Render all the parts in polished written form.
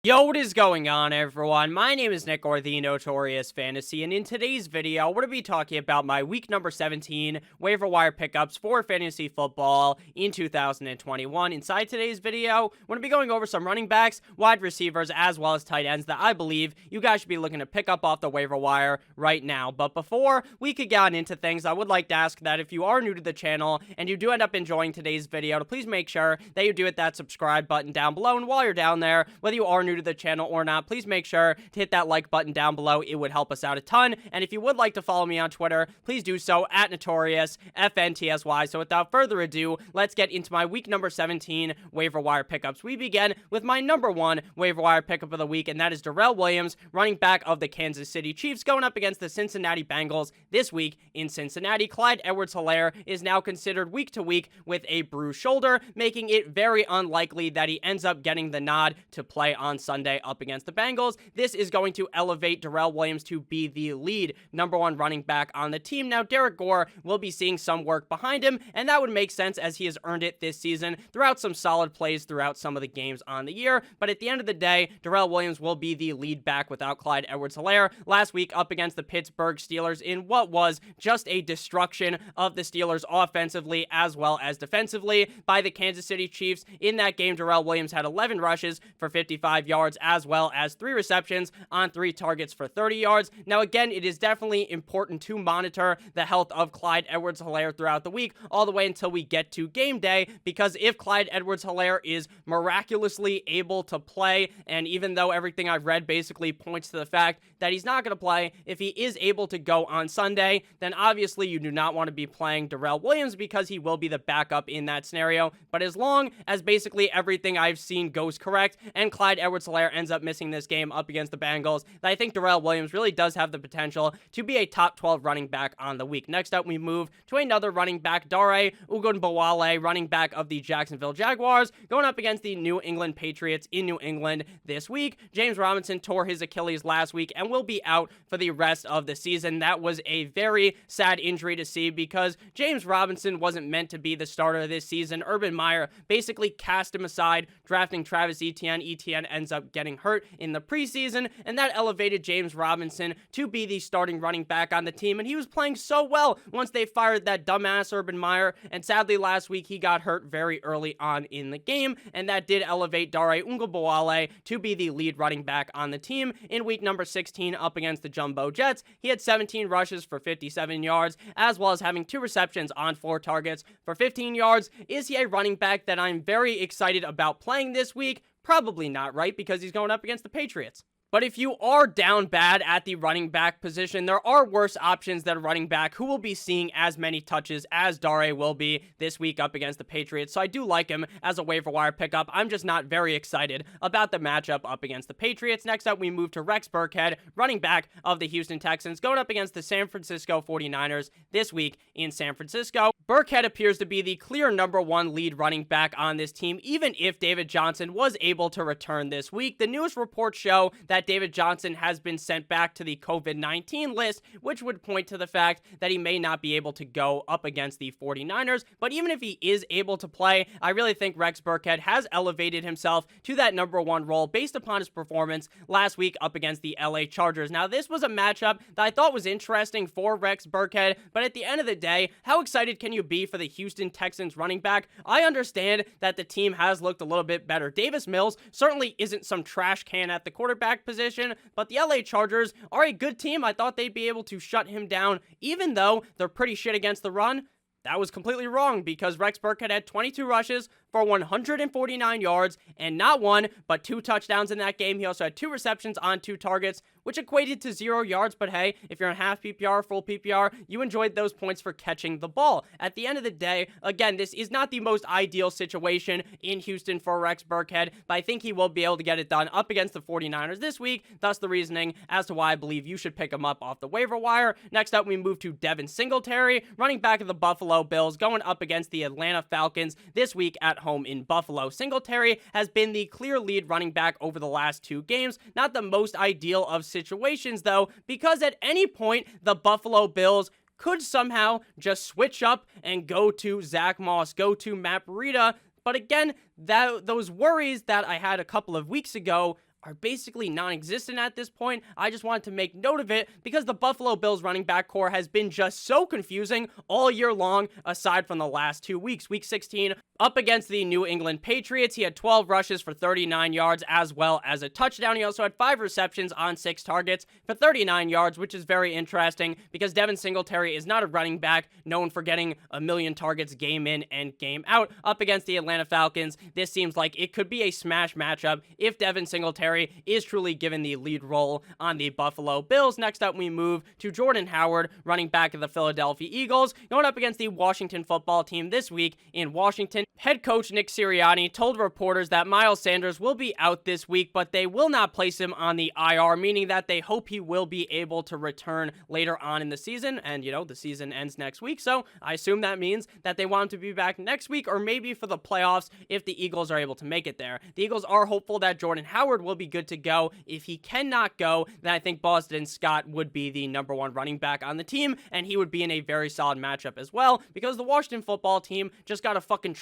Yo, what is going on, everyone? My name is Nick, or the Notorious Fantasy, and in today's video, we're going to be talking about my week number 17 waiver wire pickups for fantasy football in 2021. Inside today's video, we're going to be going over some running backs, wide receivers, as well as tight ends that I believe you guys should be looking to pick up off the waiver wire right now. But before we could get into things, I would like to ask that if you are new to the channel and you do end up enjoying today's video, to please make sure that you do hit that subscribe button down below. And while you're down there, whether you are new to the channel or not, please make sure to hit that like button down below. It would help us out a ton. And if you would like to follow me on Twitter, please do so at NotoriousFNTSY. So without further ado, let's get into my week number 17 waiver wire pickups. We begin with my number one waiver wire pickup of the week, and that is Darrel Williams, running back of the Kansas City Chiefs, going up against the Cincinnati Bengals this week in Cincinnati. Clyde Edwards-Helaire is now considered week to week with a bruised shoulder, making it very unlikely that he ends up getting the nod to play on Sunday up against the Bengals. This is going to elevate Darrel Williams to be the lead number one running back on the team. Now, Derek Gore will be seeing some work behind him, and that would make sense as he has earned it this season throughout some solid plays throughout some of the games on the year. But at the end of the day, Darrel Williams will be the lead back without Clyde Edwards-Helaire last week up against the Pittsburgh Steelers in what was just a destruction of the Steelers offensively as well as defensively by the Kansas City Chiefs. In that game, Darrel Williams had 11 rushes for 55 yards as well as 3 receptions on 3 targets for 30 yards. Now, again, it is definitely important to monitor the health of Clyde Edwards-Helaire throughout the week, all the way until we get to game day, because if Clyde Edwards-Helaire is miraculously able to play, and even though everything I've read basically points to the fact that he's not going to play, if he is able to go on Sunday, then obviously you do not want to be playing Darrel Williams because he will be the backup in that scenario. But as long as basically everything I've seen goes correct and Clyde Edwards-Helaire ends up missing this game up against the Bengals, I think Darrel Williams really does have the potential to be a top 12 running back on the week. Next up, we move to another running back, Darrel Ogunbowale, running back of the Jacksonville Jaguars, going up against the New England Patriots in New England this week. James Robinson tore his Achilles last week and will be out for the rest of the season. That was a very sad injury to see because James Robinson wasn't meant to be the starter this season. Urban Meyer basically cast him aside, drafting Travis Etienne. Etienne ends up getting hurt in the preseason, and that elevated James Robinson to be the starting running back on the team, and he was playing so well once they fired that dumbass Urban Meyer, and sadly last week he got hurt very early on in the game, and that did elevate Darrel Ogunbowale to be the lead running back on the team in week number 16 up against the Jumbo Jets. He had 17 rushes for 57 yards, as well as having 2 receptions on 4 targets for 15 yards. Is he a running back that I'm very excited about playing this week? Probably not, right? Because he's going up against the Patriots. But if you are down bad at the running back position, there are worse options than a running back who will be seeing as many touches as Darrel will be this week up against the Patriots. So I do like him as a waiver wire pickup. I'm just not very excited about the matchup up against the Patriots. Next up, we move to Rex Burkhead, running back of the Houston Texans, going up against the San Francisco 49ers this week in San Francisco. Burkhead appears to be the clear number one lead running back on this team, even if David Johnson was able to return this week. The news reports show that David Johnson has been sent back to the COVID-19 list, which would point to the fact that he may not be able to go up against the 49ers. But even if he is able to play, I really think Rex Burkhead has elevated himself to that number one role based upon his performance last week up against the LA Chargers. Now, this was a matchup that I thought was interesting for Rex Burkhead, but at the end of the day, how excited can you be for the Houston Texans running back? I understand that the team has looked a little bit better. Davis Mills certainly isn't some trash can at the quarterback position, but the LA Chargers are a good team. I thought they'd be able to shut him down, even though they're pretty shit against the run. That was completely wrong because Rex Burkhead had 22 rushes for 149 yards and not 1, but 2 touchdowns in that game. He also had 2 receptions on 2 targets, which equated to 0 yards. But hey, if you're in half PPR, full PPR, you enjoyed those points for catching the ball. At the end of the day, again, this is not the most ideal situation in Houston for Rex Burkhead, but I think he will be able to get it done up against the 49ers this week. Thus the reasoning as to why I believe you should pick him up off the waiver wire. Next up, we move to Devin Singletary, running back of the Buffalo Bills, going up against the Atlanta Falcons this week at home in Buffalo. Singletary has been the clear lead running back over the last 2 games. Not the most ideal of situations, though, because at any point, the Buffalo Bills could somehow just switch up and go to Zach Moss, go to Matt Breida. But again, those worries that I had a couple of weeks ago are basically non-existent at this point. I just wanted to make note of it because the Buffalo Bills running back core has been just so confusing all year long, aside from the last 2 weeks. Week 16, up against the New England Patriots, he had 12 rushes for 39 yards as well as a touchdown. He also had 5 receptions on 6 targets for 39 yards, which is very interesting because Devin Singletary is not a running back known for getting a million targets game in and game out. Up against the Atlanta Falcons, this seems like it could be a smash matchup if Devin Singletary is truly given the lead role on the Buffalo Bills. Next up, we move to Jordan Howard, running back of the Philadelphia Eagles, going up against the Washington football team this week in Washington. Head coach Nick Sirianni told reporters that Miles Sanders will be out this week, but they will not place him on the IR, meaning that they hope he will be able to return later on in the season. And, the season ends next week, so I assume that means that they want him to be back next week or maybe for the playoffs if the Eagles are able to make it there. The Eagles are hopeful that Jordan Howard will be good to go. If he cannot go, then I think Boston Scott would be the number 1 running back on the team, and he would be in a very solid matchup as well, because the Washington football team just got a fucking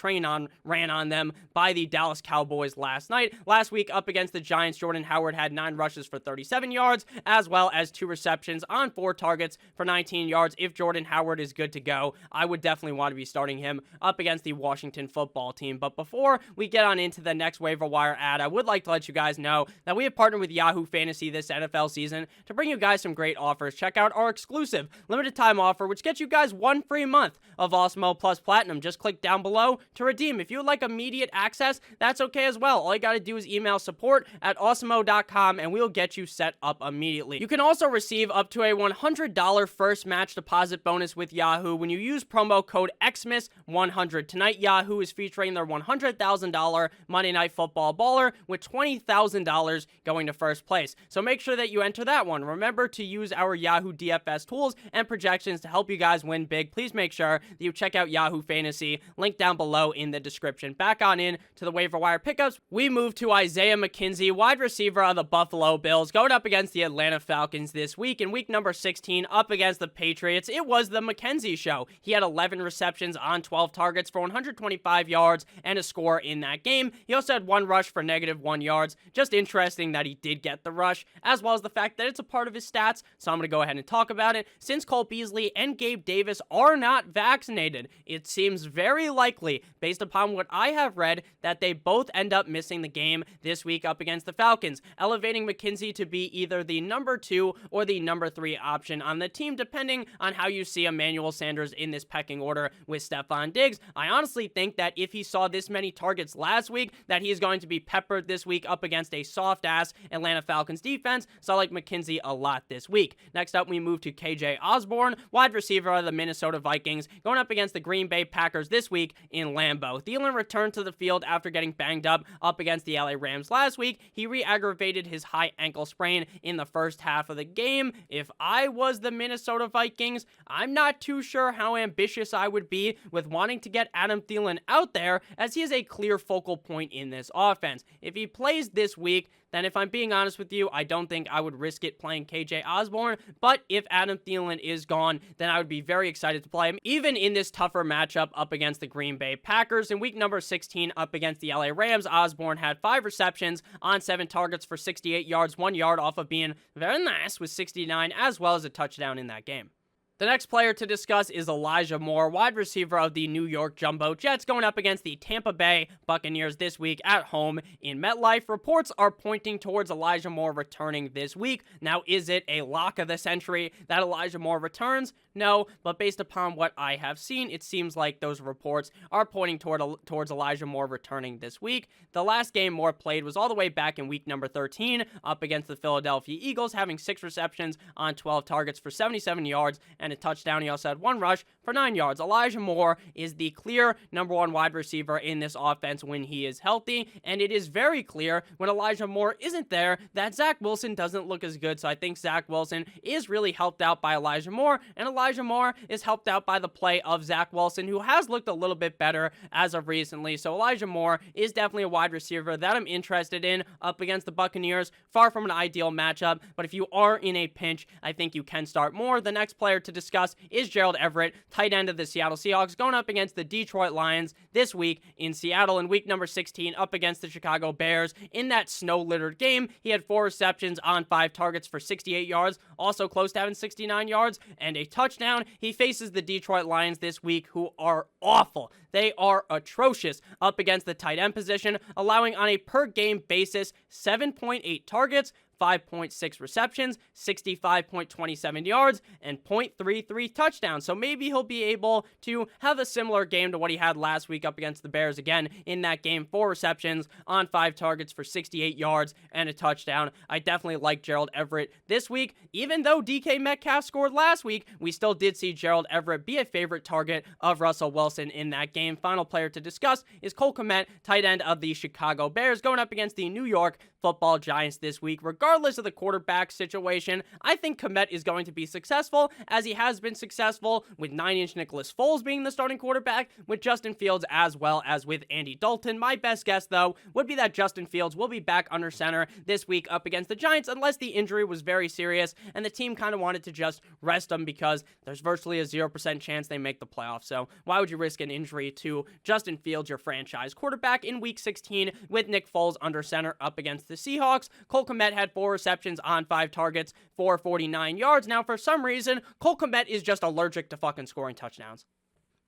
ran on them by the Dallas Cowboys last night. Last week, up against the Giants, Jordan Howard had 9 rushes for 37 yards, as well as 2 receptions on 4 targets for 19 yards. If Jordan Howard is good to go, I would definitely want to be starting him up against the Washington football team. But before we get on into the next waiver wire ad, I would like to let you guys know that we have partnered with Yahoo Fantasy this NFL season to bring you guys some great offers. Check out our exclusive limited time offer, which gets you guys 1 free month of Awesemo Plus Platinum. Just click down below to redeem. If you would like immediate access, that's okay as well. All you got to do is email support@awesemo.com and we'll get you set up immediately. You can also receive up to a $100 first match deposit bonus with Yahoo when you use promo code XMIS100. Tonight, Yahoo is featuring their $100,000 Monday Night Football baller with $20,000 going to first place. So make sure that you enter that one. Remember to use our Yahoo DFS tools and projections to help you guys win big. Please make sure that you check out Yahoo Fantasy. Link down below in the description. Back on in to the waiver wire pickups. We move to Isaiah McKenzie, wide receiver of the Buffalo Bills, going up against the Atlanta Falcons this week. In week number 16, up against the Patriots, it was the McKenzie show. He had 11 receptions on 12 targets for 125 yards and a score in that game. He also had 1 rush for -1 yards. Just interesting that he did get the rush, as well as the fact that it's a part of his stats, so I'm going to go ahead and talk about it. Since Cole Beasley and Gabe Davis are not vaccinated, it seems very likely, based upon what I have read, that they both end up missing the game this week up against the Falcons, elevating McKenzie to be either the number 2 or the number 3 option on the team, depending on how you see Emmanuel Sanders in this pecking order with Stephon Diggs. I honestly think that if he saw this many targets last week, that he is going to be peppered this week up against a soft-ass Atlanta Falcons defense, so I like McKenzie a lot this week. Next up, we move to KJ Osborn, wide receiver of the Minnesota Vikings, going up against the Green Bay Packers this week in Lambeau. Thielen returned to the field after getting banged up against the LA Rams last week. He re-aggravated his high ankle sprain in the first half of the game. If I was the Minnesota Vikings, I'm not too sure how ambitious I would be with wanting to get Adam Thielen out there, as he is a clear focal point in this offense. If he plays this week, then if I'm being honest with you, I don't think I would risk it playing KJ Osborn. But if Adam Thielen is gone, then I would be very excited to play him, even in this tougher matchup up against the Green Bay Packers. In week number 16, up against the LA Rams, Osborn had 5 receptions on 7 targets for 68 yards, 1 yard off of being very nice with 69, as well as a touchdown in that game. The next player to discuss is Elijah Moore, wide receiver of the New York Jumbo Jets, going up against the Tampa Bay Buccaneers this week at home in MetLife. Reports are pointing towards Elijah Moore returning this week. Now, is it a lock of the century that Elijah Moore returns? No, but based upon what I have seen, it seems like those reports are pointing towards Elijah Moore returning this week. The last game Moore played was all the way back in week number 13 up against the Philadelphia Eagles, having 6 receptions on 12 targets for 77 yards and a touchdown. He also had 1 rush for 9 yards. Elijah Moore is the clear number 1 wide receiver in this offense when he is healthy, and it is very clear when Elijah Moore isn't there that Zach Wilson doesn't look as good. So I think Zach Wilson is really helped out by Elijah Moore, and Elijah Moore is helped out by the play of Zach Wilson, who has looked a little bit better as of recently. So Elijah Moore is definitely a wide receiver that I'm interested in up against the Buccaneers. Far from an ideal matchup, but if you are in a pinch, I think you can start Moore. The next player to discuss is Gerald Everett, tight end of the Seattle Seahawks, going up against the Detroit Lions this week in Seattle in week number 16 up against the Chicago Bears. In that snow-littered game, he had 4 receptions on 5 targets for 68 yards, also close to having 69 yards and a touchdown. He faces the Detroit Lions this week, who are awful. They are atrocious up against the tight end position, allowing on a per-game basis 7.8 targets, 5.6 receptions, 65.27 yards, and 0.33 touchdowns. So maybe he'll be able to have a similar game to what he had last week up against the Bears. Again, in that game, 4 receptions on 5 targets for 68 yards and a touchdown. I definitely like Gerald Everett this week. Even though DK Metcalf scored last week, we still did see Gerald Everett be a favorite target of Russell Wilson in that game. Final player to discuss is Kmet, tight end of the Chicago Bears, going up against the New York Football Giants this week. Regardless of the quarterback situation, I think Kmet is going to be successful, as he has been successful with 9-inch Nicholas Foles being the starting quarterback, with Justin Fields as well as with Andy Dalton. My best guess, though, would be that Justin Fields will be back under center this week up against the Giants, unless the injury was very serious and the team kind of wanted to just rest him, because there's virtually a 0% chance they make the playoffs. So why would you risk an injury to Justin Fields, your franchise quarterback, in week 16 with Nick Foles under center up against the Seahawks? Kmet had 4 receptions on 5 targets for 49 yards. Now, for some reason, Kmet is just allergic to fucking scoring touchdowns.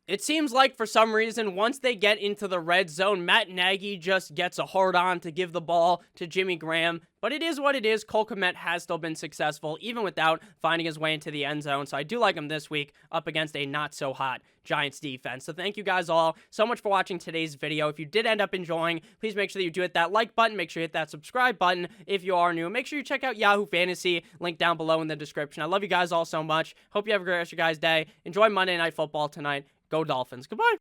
It seems like for some reason, once they get into the red zone, Matt Nagy just gets a hard-on to give the ball to Jimmy Graham. But it is what it is. Kmet has still been successful, even without finding his way into the end zone. So I do like him this week up against a not-so-hot Giants defense. So thank you guys all so much for watching today's video. If you did end up enjoying, please make sure that you do hit that like button. Make sure you hit that subscribe button if you are new. Make sure you check out Yahoo Fantasy, link down below in the description. I love you guys all so much. Hope you have a great rest of your guys' day. Enjoy Monday Night Football tonight. Go Dolphins. Goodbye.